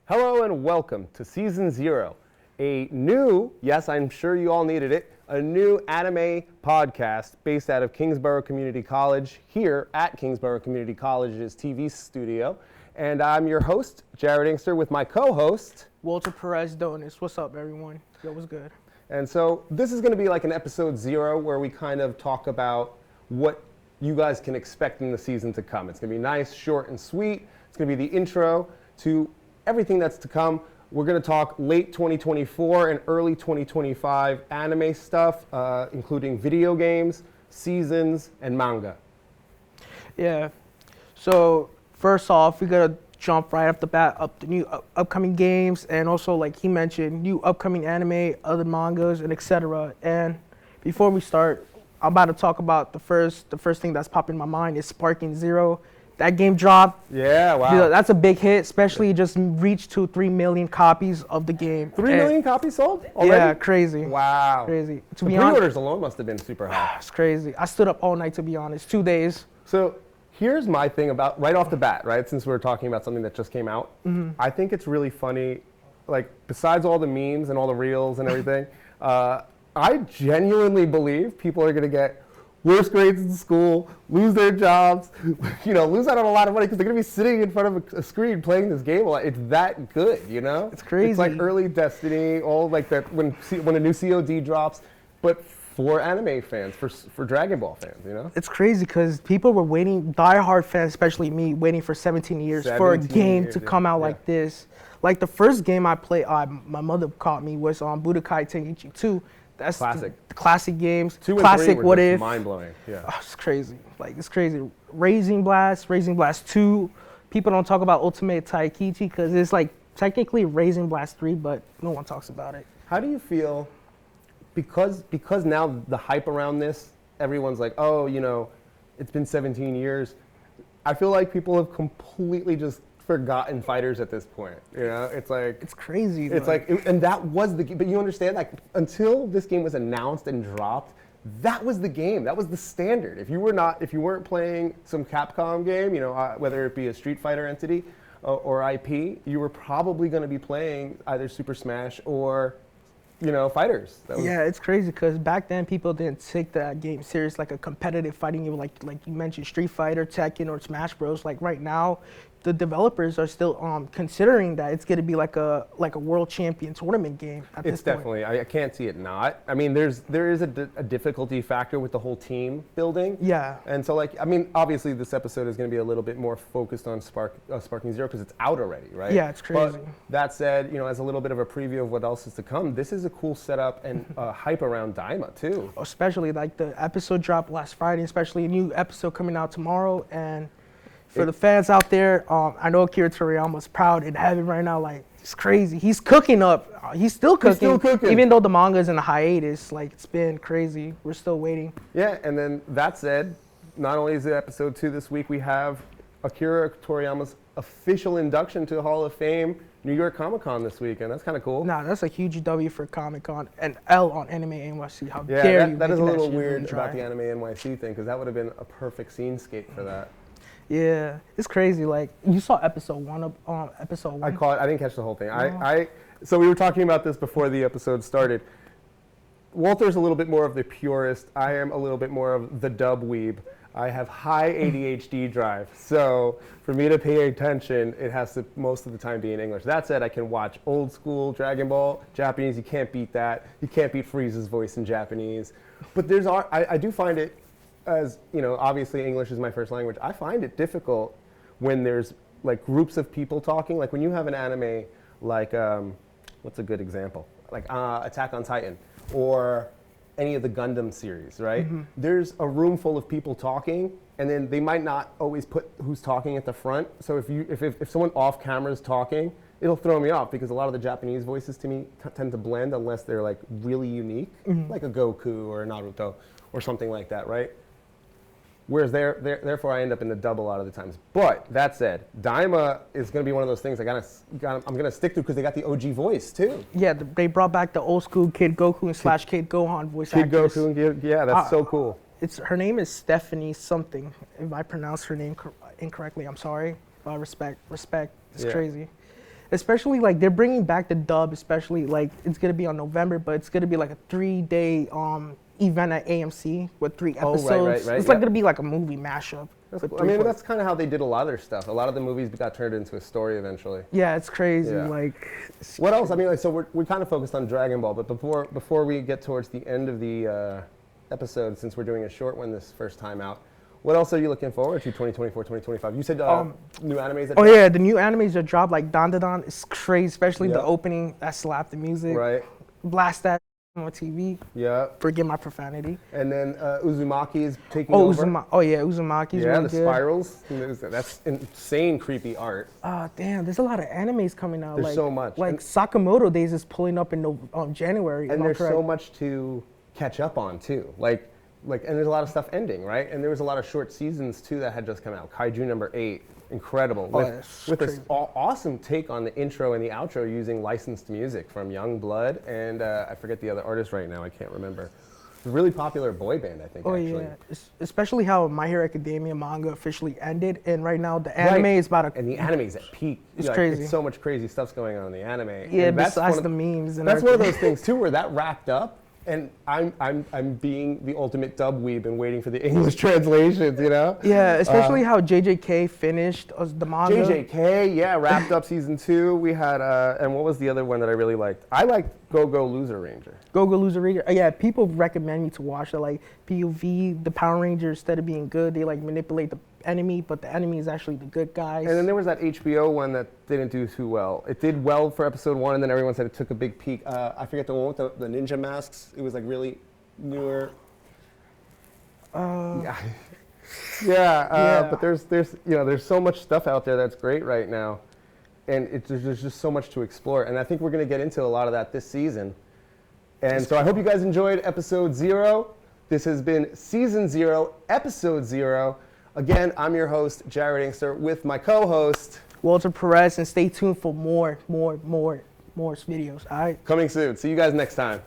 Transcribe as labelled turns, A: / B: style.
A: Hello and welcome to Season 0, a new, yes, I'm sure you all needed it, a new anime podcast based out of Kingsborough Community College here at Kingsborough Community College's TV studio. And I'm your host, Jared Inkster, with my co-host,
B: Walter Perez Donis. What's up, everyone? Yo, what's good?
A: And so this is going to be like an episode 0 where we kind of talk about what you guys can expect in the season to come. It's going to be nice, short, and sweet. It's going to be the intro to everything that's to come. We're going to talk late 2024 and early 2025 anime stuff, including video games, seasons, and manga.
B: Yeah. So first off, we gotta jump right off the bat up the new upcoming games, and also, like he mentioned, new upcoming anime, other mangas, and etc. And before we start, I'm about to talk about the first thing that's popping in my mind is Sparking Zero. That game dropped.
A: Yeah, wow.
B: Yeah, that's a big hit, especially just reached to 3 million copies of the game.
A: 3 million copies sold already?
B: Yeah, crazy.
A: Wow.
B: Crazy. To
A: The
B: be honest,
A: pre-orders alone must have been super high.
B: it's crazy. I stood up all night, to be honest, 2 days.
A: So here's my thing about, right off the bat, right, since we're talking about something that just came out, I think it's really funny, like, besides all the memes and all the reels and everything, I genuinely believe people are going to get worse grades in school, lose their jobs, lose out on a lot of money because they're going to be sitting in front of a screen playing this game a lot. It's that good, you know?
B: It's crazy.
A: It's like early Destiny, all like that when a new COD drops, but for anime fans, for Dragon Ball fans, you know?
B: It's crazy because people were waiting, diehard fans, especially me, waiting for 17 years for a
A: 17
B: game
A: years,
B: to
A: yeah.
B: come out
A: Yeah.
B: like this. Like the first game I played, my mother caught me, was on Budokai Tenkaichi 2. That's
A: Classic.
B: The classic games.
A: 2 and
B: Classic
A: 3 were
B: What
A: just
B: If.
A: mind-blowing, yeah.
B: Oh, it's crazy. Like, it's crazy. Raising Blast 2. People don't talk about Ultimate Taikichi because it's like technically Raising Blast 3, but no one talks about it.
A: How do you feel, because now the hype around this, everyone's like, oh, it's been 17 years. I feel like people have completely just forgotten fighters at this point. It's like,
B: It's crazy.
A: it's like, and that was the game. But you understand, like, until this game was announced and dropped, that was the game. That was the standard. If you weren't playing some Capcom game, whether it be a Street Fighter entity or IP, you were probably going to be playing either Super Smash or fighters.
B: Yeah, it's crazy because back then people didn't take that game serious like a competitive fighting game, like you mentioned Street Fighter, Tekken, or Smash Bros. Like right now, the developers are still considering that it's going to be like a world champion tournament game at this
A: It's
B: point.
A: definitely, I can't see it not. I mean, there is a difficulty factor with the whole team building.
B: Yeah.
A: And so, obviously this episode is going to be a little bit more focused on Sparking Zero because it's out already, right?
B: Yeah, it's crazy.
A: But that said, as a little bit of a preview of what else is to come, this is a cool setup and hype around Daima too.
B: Especially like the episode dropped last Friday, especially a new episode coming out tomorrow. And for the fans out there, I know Akira Toriyama's proud in heaven right now. Like, it's crazy. He's cooking up. He's still cooking. Even though the manga's in a hiatus, like, it's been crazy. We're still waiting.
A: Yeah, and then that said, not only is it episode 2 this week, we have Akira Toriyama's official induction to the Hall of Fame, New York Comic Con this week, and that's kind of cool.
B: Nah, that's a huge W for Comic Con and L on Anime NYC. How
A: Yeah,
B: dare you?
A: that is a
B: making
A: little
B: shit really
A: weird
B: dry.
A: about the Anime NYC thing, because that would have been a perfect scenescape for that.
B: Yeah, it's crazy. Like, you saw episode 1 of episode 1.
A: I didn't catch the whole thing.
B: No.
A: So we were talking about this before the episode started. Walter's a little bit more of the purist. I am a little bit more of the dub weeb. I have high ADHD drive, so for me to pay attention, it has to most of the time be in English. That said, I can watch old school Dragon Ball, Japanese. You can't beat that. You can't beat Frieza's voice in Japanese. But I do find it, as obviously English is my first language. I find it difficult when there's like groups of people talking. Like when you have an anime, like what's a good example? Like Attack on Titan or any of the Gundam series, right? Mm-hmm. There's a room full of people talking, and then they might not always put who's talking at the front. So if someone off camera is talking, it'll throw me off because a lot of the Japanese voices to me tend to blend unless they're like really unique, like a Goku or a Naruto or something like that, right? Whereas therefore I end up in the dub a lot of the times. But that said, Daima is going to be one of those things I'm going to stick to because they got the OG voice too.
B: Yeah, they brought back the old school Kid Goku and / Kid Gohan voice
A: Kid
B: actress.
A: Goku, yeah, that's so cool.
B: Her name is Stephanie something. If I pronounce her name incorrectly, I'm sorry. Respect. It's crazy. especially like they're bringing back the dub, especially like it's gonna be on November, but it's gonna be like a 3-day event at AMC with 3
A: Oh,
B: episodes.
A: right,
B: It's
A: yeah.
B: like gonna be like a movie mashup.
A: That's
B: with
A: cool. I mean,
B: 3
A: that's kind of how they did a lot of their stuff. A lot of the movies got turned into a story eventually.
B: Yeah, it's crazy.
A: Yeah.
B: Like,
A: What else? I mean, like, so we kind of focused on Dragon Ball, but before we get towards the end of the episode, since we're doing a short one this first time out, what else are you looking forward to 2024, 2025? You said new animes that
B: oh
A: drop?
B: yeah, the new animes that drop like Dan Da Dan is crazy, especially the
A: Yep.
B: opening that slapped the music.
A: Right.
B: Blast that on TV.
A: Yeah.
B: Forgive my profanity.
A: And then Uzumaki is taking
B: Oh,
A: over.
B: Uzumaki's
A: Yeah,
B: really
A: the
B: good.
A: spirals. That's insane, creepy art.
B: Oh damn, there's a lot of animes coming out.
A: There's
B: like,
A: so much.
B: Like
A: And-
B: Sakamoto Days is pulling up in January.
A: And
B: am I
A: there's so
B: correct?
A: much to catch up on too. Like, and there's a lot of stuff ending, right? And there was a lot of short seasons too that had just come out. Kaiju number 8, incredible.
B: Oh,
A: With,
B: that's
A: with this
B: crazy.
A: awesome take on the intro and the outro using licensed music from Young Blood and I forget the other artist right now. I can't remember. A really popular boy band, I think.
B: Oh
A: actually.
B: yeah, especially how My Hero Academia manga officially ended, and right now the anime is about to.
A: And the anime's at peak.
B: It's crazy.
A: It's so much crazy stuff's going on in the anime.
B: Yeah,
A: And that's
B: besides
A: one
B: the
A: of-
B: memes and
A: That's one of
B: everything.
A: those things too, where that wrapped up, and I'm being the ultimate dub weeb and waiting for the English translations, you know?
B: Yeah, especially how JJK finished the manga.
A: JJK, yeah, wrapped up season 2. We had, and what was the other one that I really liked? I liked Go Go Loser Ranger.
B: Go Loser Ranger. Yeah, people recommend me to watch it. Like POV, the Power Rangers, instead of being good, they like manipulate the enemy, but the enemy is actually the good guys.
A: And then there was that HBO one that didn't do too well. It did well for episode 1, and then everyone said it took a big peak. I forget the one with the ninja masks. It was like really newer. Yeah.
B: Yeah.
A: But there's so much stuff out there that's great right now, and there's just so much to explore. And I think we're going to get into a lot of that this season. And so I hope you guys enjoyed episode 0. This has been season 0, episode 0. Again, I'm your host, Jared Inkster, with my co-host.
B: Walter Perez, and stay tuned for more videos. All right.
A: Coming soon. See you guys next time.